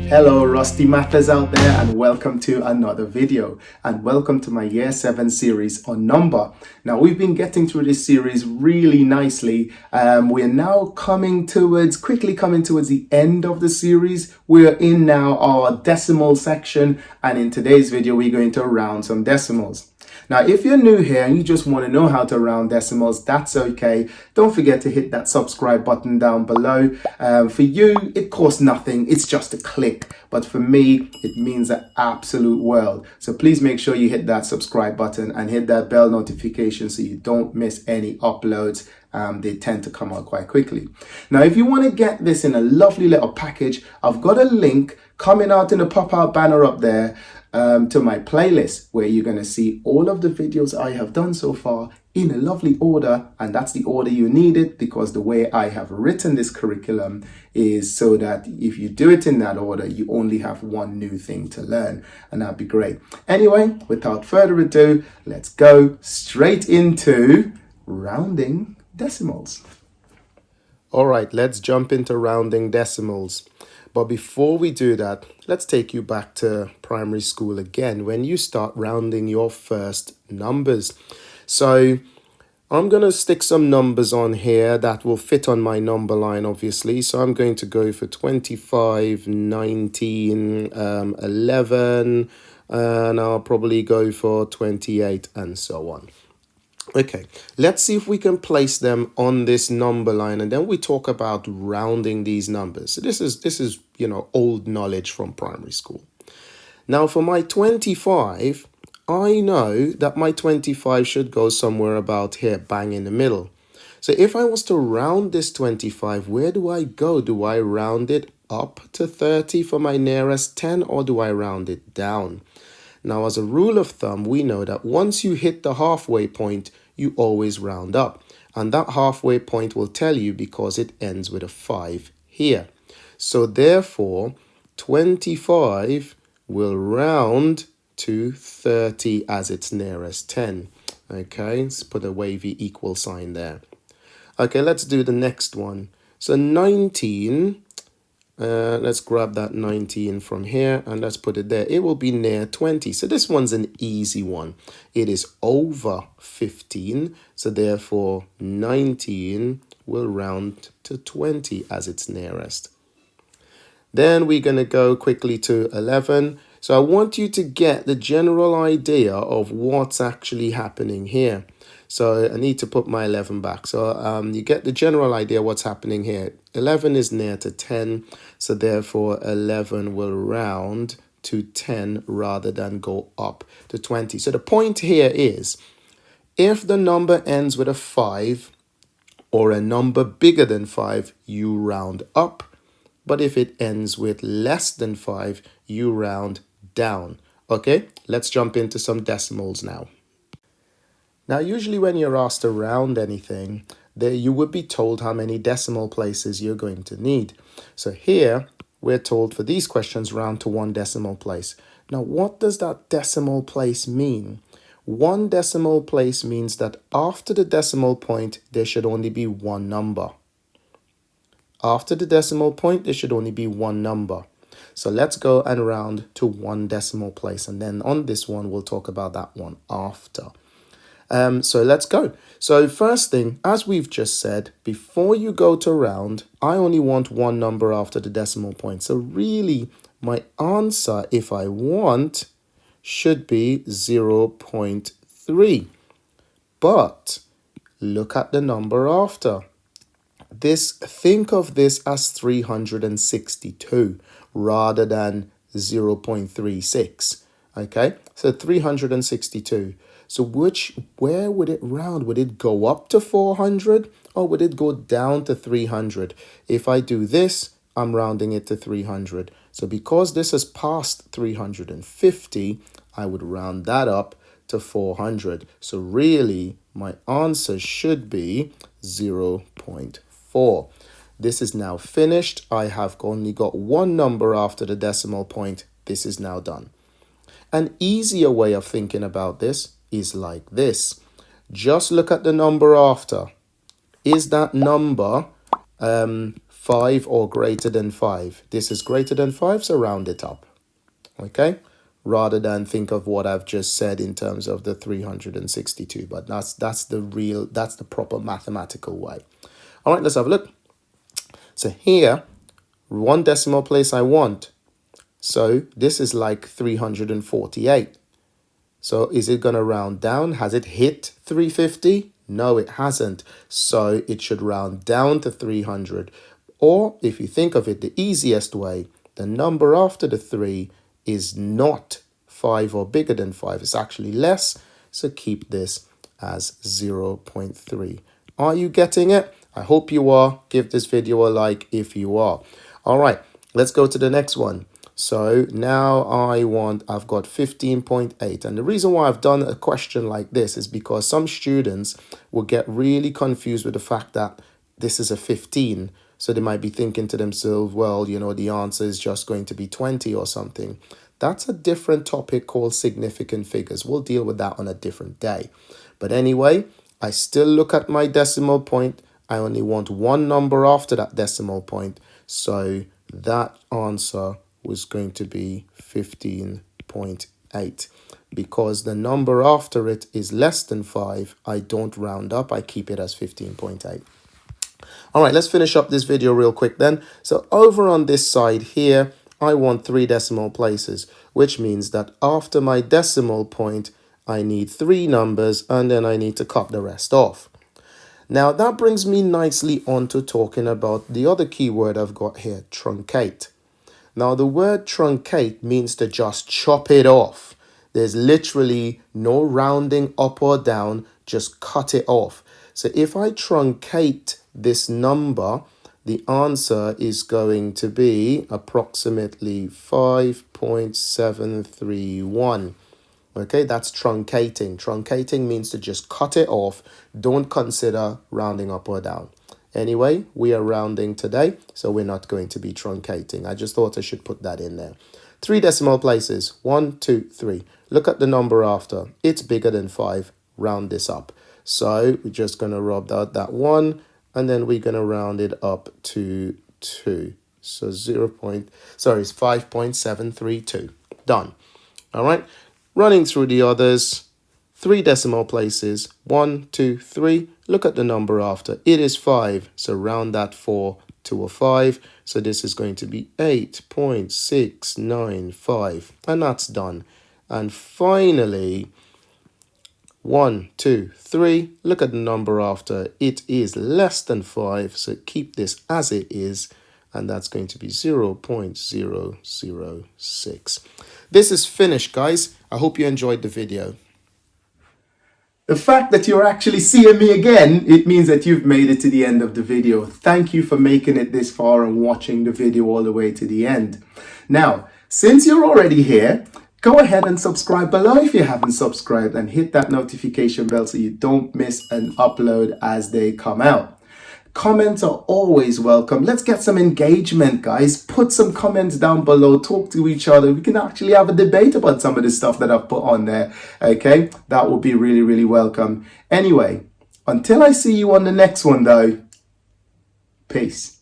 Hello RostyMaths out there, and welcome to another video, and welcome to my year 7 series on number. Now we've been getting through this series really nicely. We're now quickly coming towards the end of the series. We're in now our decimal section, and in today's video we're going to round some decimals. Now, if you're new here and you just want to know how to round decimals, that's okay. Don't forget to hit that subscribe button down below. For you, it costs nothing. It's just a click. But for me, it means the absolute world. So please make sure you hit that subscribe button and hit that bell notification so you don't miss any uploads. They tend to come out quite quickly. Now, if you want to get this in a lovely little package, I've got a link coming out in the pop-out banner up there to my playlist, where you're going to see all of the videos I have done so far in a lovely order, and that's the order you need it, because the way I have written this curriculum is so that if you do it in that order, you only have one new thing to learn, and that'd be great. Anyway, without further ado, let's go straight into rounding decimals. All right, let's jump into rounding decimals. But before we do that, let's take you back to primary school again, when you start rounding your first numbers. So I'm going to stick some numbers on here that will fit on my number line, obviously. So I'm going to go for 25, 19, 11, and I'll probably go for 28 and so on. Okay, let's see if we can place them on this number line, and then we talk about rounding these numbers. So this is old knowledge from primary school. Now for my 25, I know that my 25 should go somewhere about here, bang in the middle. So if I was to round this 25, where do I go? Do I round it up to 30 for my nearest 10, or do I round it down? Now, as a rule of thumb, we know that once you hit the halfway point, you always round up. And that halfway point will tell you because it ends with a 5 here. So therefore, 25 will round to 30 as its nearest 10. Okay, let's put a wavy equal sign there. Okay, let's do the next one. So 19... let's grab that 19 from here and let's put it there. It will be near 20. So this one's an easy one. It is over 15. So therefore 19 will round to 20 as its nearest. Then we're going to go quickly to 11. So I want you to get the general idea of what's actually happening here. So I need to put my 11 back. So you get the general idea what's happening here. 11 is near to 10. So therefore 11 will round to 10 rather than go up to 20. So the point here is, if the number ends with a 5 or a number bigger than 5, you round up. But if it ends with less than 5, you round down. Okay, let's jump into some decimals now. Now, usually when you're asked to round anything, you would be told how many decimal places you're going to need. So here, we're told for these questions, round to 1 decimal place. Now, what does that decimal place mean? 1 decimal place means that after the decimal point, there should only be one number. After the decimal point, there should only be one number. So let's go and round to 1 decimal place. And then on this one, we'll talk about that one after. So let's go. So first thing, as we've just said, before you go to round, I only want one number after the decimal point. So really, my answer, if I want, should be 0.3. But look at the number after. Think of this as 362 rather than 0.36. Okay, so 362. So where would it round? Would it go up to 400 or would it go down to 300? If I do this, I'm rounding it to 300. So because this has passed 350, I would round that up to 400. So really, my answer should be 0.4. This is now finished. I have only got one number after the decimal point. This is now done. An easier way of thinking about this is like this. Just look at the number after. Is that number 5 or greater than 5. This is greater than 5, so round it up. Okay, rather than think of what I've just said in terms of the 362, but that's the proper mathematical way. All right, let's have a look. So here, one decimal place I want. So this is like 348. So is it going to round down? Has it hit 350? No, it hasn't. So it should round down to 300. Or if you think of it the easiest way, the number after the 3 is not 5 or bigger than 5. It's actually less. So keep this as 0.3. Are you getting it? I hope you are. Give this video a like if you are. All right, let's go to the next one. So now I've got 15.8. And the reason why I've done a question like this is because some students will get really confused with the fact that this is a 15. So they might be thinking to themselves, well, you know, the answer is just going to be 20 or something. That's a different topic called significant figures. We'll deal with that on a different day. But anyway, I still look at my decimal point. I only want one number after that decimal point. So that answer was going to be 15.8. Because the number after it is less than 5, I don't round up. I keep it as 15.8. All right, let's finish up this video real quick then. So over on this side here, I want 3 decimal places, which means that after my decimal point, I need 3 numbers and then I need to cut the rest off. Now that brings me nicely on to talking about the other keyword I've got here, truncate. Now the word truncate means to just chop it off. There's literally no rounding up or down, just cut it off. So if I truncate this number, the answer is going to be approximately 5.731. Okay, that's truncating. Truncating means to just cut it off. Don't consider rounding up or down. Anyway, we are rounding today, so we're not going to be truncating. I just thought I should put that in there. 3 decimal places, 1, 2, 3. Look at the number after. It's bigger than 5. Round this up. So we're just going to rub out that 1, and then we're going to round it up to 2. So it's 5.732. Done. All right. Running through the others, 3 decimal places, 1, 2, 3. Look at the number after. It is 5. So round that 4 to a 5. So this is going to be 8.695. And that's done. And finally, 1, 2, 3. Look at the number after. It is less than 5. So keep this as it is. And that's going to be 0.006. This is finished, guys. I hope you enjoyed the video. The fact that you're actually seeing me again, it means that you've made it to the end of the video. Thank you for making it this far and watching the video all the way to the end. Now, since you're already here, go ahead and subscribe below if you haven't subscribed and hit that notification bell so you don't miss an upload as they come out. Comments are always welcome. Let's get some engagement, guys. Put some comments down below. Talk to each other. We can actually have a debate about some of the stuff that I've put on there. Okay, that would be really, really welcome. Anyway, until I see you on the next one, though, peace.